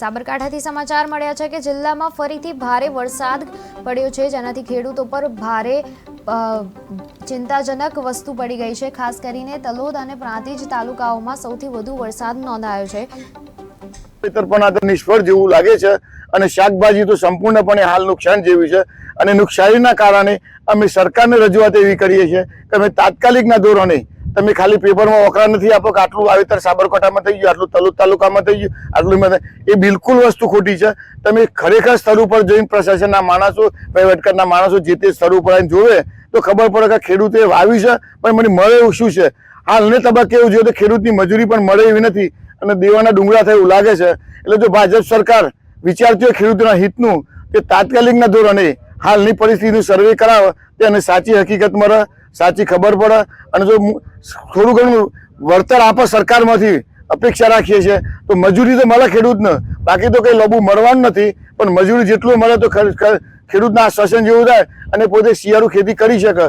સાબરકાંઠાથી સમાચાર મળ્યા છે કે જિલ્લામાં ફરીથી ભારે વરસાદ પડ્યો છે, જેનાથી ખેડૂતો પર ભારે ચિંતાજનક વસ્તુ પડી ગઈ છે। ખાસ કરીને તલોદ અને પ્રાંતિજ તાલુકાઓમાં સૌથી વધુ વરસાદ નોંધાયો છે। પણ આ તો નિષ્ફળ જેવું લાગે છે અને શાકભાજી તો સંપૂર્ણપણે હાલ નુકસાન જેવી છે અને નુકસાનીના કારણે અમે સરકારને રજૂઆત એવી કરીએ છીએ કે અમે તાત્કાલિકના ધોરણે તમે ખાલી પેપરમાં વકરા નથી આપો કે આટલું વાવેતર સાબરકાંઠામાં થઈ ગયું, આટલું તલોદ તાલુકામાં થઈ ગયું, આટલું એ બિલકુલ વસ્તુ ખોટી છે। તમે ખરેખર સ્થળ ઉપર જઈને પ્રશાસનના માણસો, વહીવટકરના માણસો જે તે સ્થળ ઉપર આવીને જોવે તો ખબર પડે કે ખેડૂતે વાવ્યું છે પણ મને મળે એવું શું છે। હાલને તબક્કે એવું જોઈએ તો ખેડૂતની મજૂરી પણ મળે એવી નથી અને દેવાના ડુંગરા થાય એવું લાગે છે। એટલે જો ભાજપ સરકાર વિચારતી હોય ખેડૂતોના હિતનું તે તાત્કાલિકના ધોરણે હાલની પરિસ્થિતિનું સર્વે કરાવે તેને સાચી હકીકત મળે, સાચી ખબર પડે અને જો થોડું ઘણું વળતર આપે સરકારમાંથી અપેક્ષા રાખીએ છીએ તો મજૂરી તો મળે ખેડૂતને, બાકી તો કંઈ લોબુ મળવાનું નથી, પણ મજૂરી જેટલું મળે તો ખેડૂતના શોષણ જેવું થાય અને પોતે શિયાળુ ખેતી કરી શકે।